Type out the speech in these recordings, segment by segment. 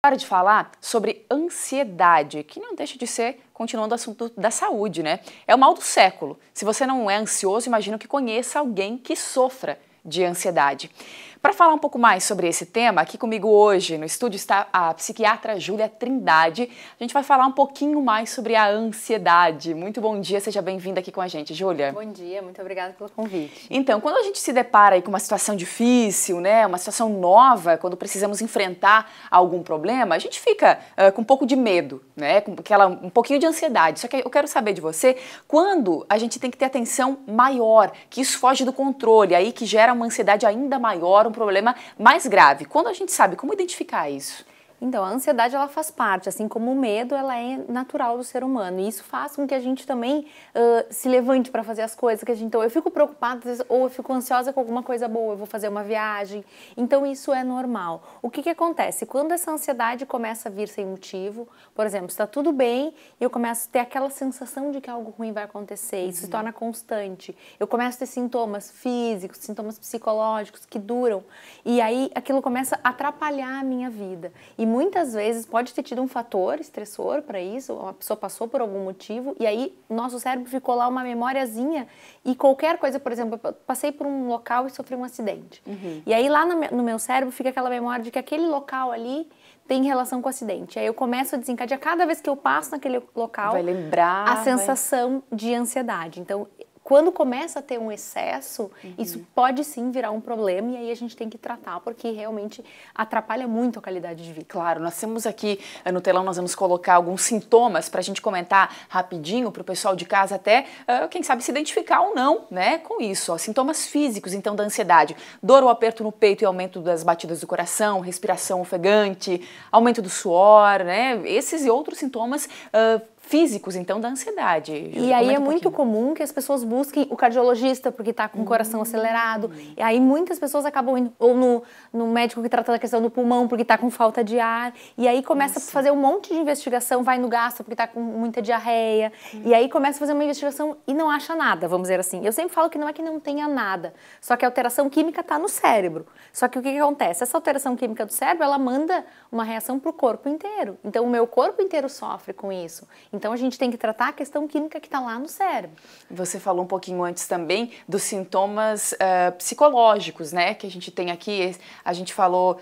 Hora de falar sobre ansiedade, que não deixa de ser, continuando o assunto da saúde, né? É o mal do século. Se você não é ansioso, imagino que conheça alguém que sofra de ansiedade. Para falar um pouco mais sobre esse tema, aqui comigo hoje no estúdio está a psiquiatra Júlia Trindade. A gente vai falar um pouquinho mais sobre a ansiedade. Muito bom dia, seja bem-vinda aqui com a gente, Júlia. Bom dia, muito obrigada pelo convite. Então, quando a gente se depara aí com uma situação difícil, né, uma situação nova, quando precisamos enfrentar algum problema, a gente fica com um pouco de medo, né, com um pouquinho de ansiedade. Só que eu quero saber de você, quando a gente tem que ter atenção maior, que isso foge do controle, aí que gera uma ansiedade ainda maior, um problema mais grave. Quando a gente sabe como identificar isso? Então, a ansiedade, ela faz parte, assim como o medo, ela é natural do ser humano. E isso faz com que a gente também se levante para fazer as coisas. Então, eu fico preocupada, às vezes, ou eu fico ansiosa com alguma coisa boa, eu vou fazer uma viagem. Então, isso é normal. O que acontece? Quando essa ansiedade começa a vir sem motivo, por exemplo, está tudo bem e eu começo a ter aquela sensação de que algo ruim vai acontecer, isso se torna constante. Eu começo a ter sintomas físicos, sintomas psicológicos que duram. E aí, aquilo começa a atrapalhar a minha vida. E muitas vezes pode ter tido um fator estressor para isso, uma pessoa passou por algum motivo e aí nosso cérebro ficou lá uma memóriazinha e qualquer coisa, por exemplo, eu passei por um local e sofri um acidente. E aí lá no meu cérebro fica aquela memória de que aquele local ali tem relação com o acidente. Aí eu começo a desencadear, cada vez que eu passo naquele local, vai lembrar, a sensação de ansiedade. Então, quando começa a ter um excesso, isso pode sim virar um problema e aí a gente tem que tratar, porque realmente atrapalha muito a qualidade de vida. Claro, nós temos aqui no telão, nós vamos colocar alguns sintomas para a gente comentar rapidinho para o pessoal de casa até, quem sabe, se identificar ou não, né, com isso. Ó, sintomas físicos, então, da ansiedade. Dor ou aperto no peito e aumento das batidas do coração, respiração ofegante, aumento do suor, né, esses e outros sintomas físicos, então, da ansiedade. E aí é muito comum que as pessoas busquem o cardiologista porque está com o coração acelerado. E aí muitas pessoas acabam indo ou no médico que trata da questão do pulmão porque está com falta de ar. E aí começa a fazer um monte de investigação, vai no gastro porque está com muita diarreia. E aí começa a fazer uma investigação e não acha nada, vamos dizer assim. Eu sempre falo que não é que não tenha nada, só que a alteração química está no cérebro. Só que o que acontece? Essa alteração química do cérebro, ela manda uma reação para o corpo inteiro. Então o meu corpo inteiro sofre com isso. Então, a gente tem que tratar a questão química que está lá no cérebro. Você falou um pouquinho antes também dos sintomas psicológicos, né? Que a gente tem aqui, a gente falou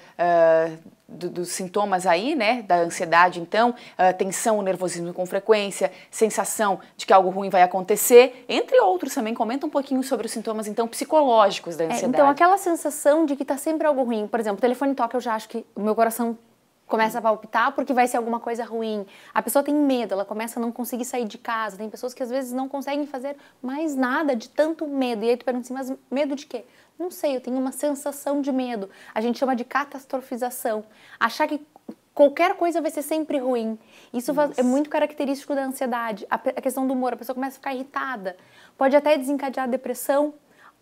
dos sintomas aí, né? Da ansiedade, então, tensão, nervosismo com frequência, sensação de que algo ruim vai acontecer, entre outros também. Comenta um pouquinho sobre os sintomas, então, psicológicos da ansiedade. Então, aquela sensação de que está sempre algo ruim. Por exemplo, o telefone toca, eu já acho que o meu coração começa a palpitar porque vai ser alguma coisa ruim. A pessoa tem medo, ela começa a não conseguir sair de casa. Tem pessoas que às vezes não conseguem fazer mais nada de tanto medo. E aí tu pergunta assim, mas medo de quê? Não sei, eu tenho uma sensação de medo. A gente chama de catastrofização. Achar que qualquer coisa vai ser sempre ruim. Isso é muito característico da ansiedade. A questão do humor, a pessoa começa a ficar irritada. Pode até desencadear a depressão.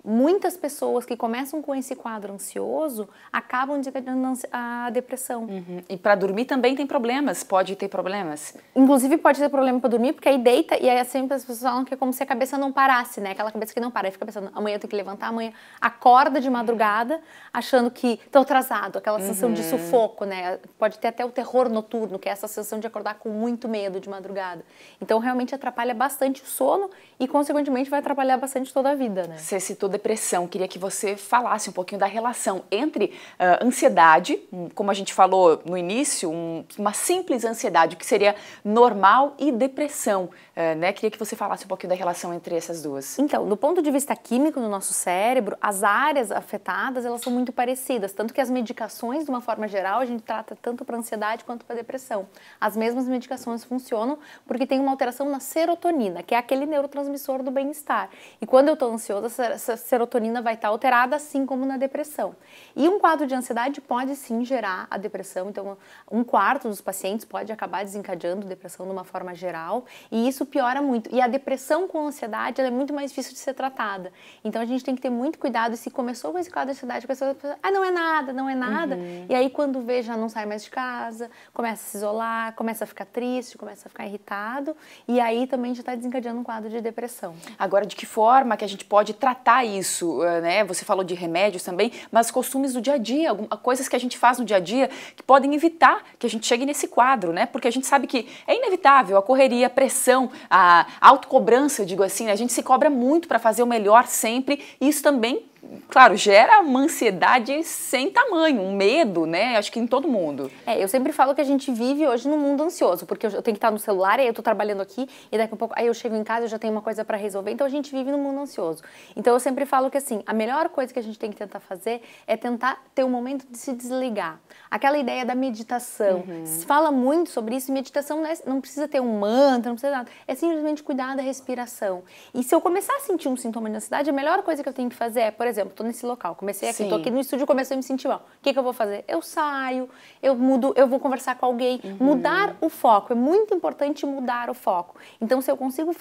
Muitas pessoas que começam com esse quadro ansioso acabam desencadeando a depressão. E para dormir também tem problemas, pode ter problemas? Inclusive pode ter problema para dormir, porque aí deita e aí sempre as pessoas falam que é como se a cabeça não parasse, né? Aquela cabeça que não para, aí fica pensando, amanhã eu tenho que levantar, amanhã acorda de madrugada achando que estou atrasado, aquela sensação de sufoco, né? Pode ter até o terror noturno, que é essa sensação de acordar com muito medo de madrugada. Então realmente atrapalha bastante o sono e consequentemente vai atrapalhar bastante toda a vida, né? Você citou depressão, queria que você falasse um pouquinho da relação entre ansiedade, como a gente falou no início, uma simples ansiedade, o que seria normal, e depressão, né? Queria que você falasse um pouquinho da relação entre essas duas. Então, do ponto de vista químico no nosso cérebro, as áreas afetadas, elas são muito parecidas, tanto que as medicações, de uma forma geral, a gente trata tanto para ansiedade quanto para depressão. As mesmas medicações funcionam porque tem uma alteração na serotonina, que é aquele neurotransmissor do bem-estar. E quando eu estou ansiosa, essa serotonina vai estar alterada, assim como na depressão. E um quadro de ansiedade pode sim gerar a depressão, então 1/4 dos pacientes pode acabar desencadeando depressão de uma forma geral, e isso piora muito. E a depressão com ansiedade, ela é muito mais difícil de ser tratada. Então a gente tem que ter muito cuidado, e se começou com esse quadro de ansiedade, a pessoa pensa, não é nada, não é nada, e aí quando vê já não sai mais de casa, começa a se isolar, começa a ficar triste, começa a ficar irritado, e aí também já está desencadeando um quadro de depressão. Agora, de que forma que a gente pode tratar isso, né? Você falou de remédios também, mas costumes do dia a dia, coisas que a gente faz no dia a dia que podem evitar que a gente chegue nesse quadro, né? Porque a gente sabe que é inevitável a correria, a pressão, a autocobrança, eu digo assim, né? A gente se cobra muito para fazer o melhor sempre, e isso também, claro, gera uma ansiedade sem tamanho, um medo, né? Acho que em todo mundo. Eu sempre falo que a gente vive hoje num mundo ansioso, porque eu tenho que estar no celular, aí eu tô trabalhando aqui, e daqui a pouco, aí eu chego em casa, eu já tenho uma coisa para resolver, então a gente vive num mundo ansioso. Então eu sempre falo que assim, a melhor coisa que a gente tem que tentar fazer é tentar ter um momento de se desligar. Aquela ideia da meditação, se fala muito sobre isso, e meditação não precisa ter um mantra, não precisa nada, é simplesmente cuidar da respiração. E se eu começar a sentir um sintoma de ansiedade, a melhor coisa que eu tenho que fazer é, por exemplo, tô nesse local, comecei aqui, tô aqui no estúdio, comecei a me sentir mal. O que eu vou fazer? Eu saio, eu mudo, eu vou conversar com alguém. Mudar o foco, é muito importante mudar o foco. Então, se eu consigo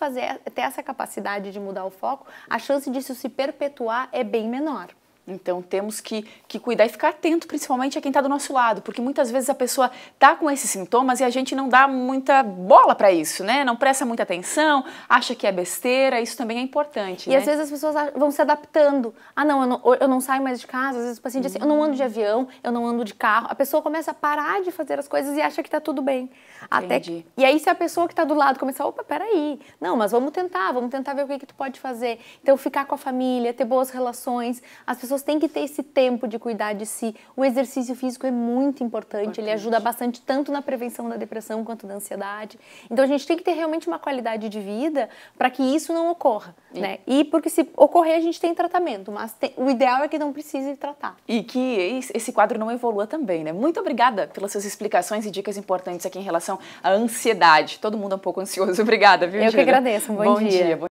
ter essa capacidade de mudar o foco, a chance disso se perpetuar é bem menor. Então temos que cuidar e ficar atento, principalmente a quem está do nosso lado, porque muitas vezes a pessoa está com esses sintomas e a gente não dá muita bola para isso, né? Não presta muita atenção, acha que é besteira, isso também é importante, né? E às vezes as pessoas vão se adaptando. Ah, não, eu não saio mais de casa, às vezes o paciente diz assim, eu não ando de avião, eu não ando de carro. A pessoa começa a parar de fazer as coisas e acha que está tudo bem. E aí se a pessoa que está do lado começar, opa, peraí, não, mas vamos tentar ver o que tu pode fazer. Então ficar com a família, ter boas relações, as pessoas têm que ter esse tempo de cuidar de si. O exercício físico é muito importante, ele ajuda bastante tanto na prevenção da depressão quanto da ansiedade. Então a gente tem que ter realmente uma qualidade de vida para que isso não ocorra, né? E porque se ocorrer a gente tem tratamento, mas o ideal é que não precise tratar. E que esse quadro não evolua também, né? Muito obrigada pelas suas explicações e dicas importantes aqui em relação à ansiedade. Todo mundo é um pouco ansioso. Obrigada, viu, Eu que agradeço, um bom dia.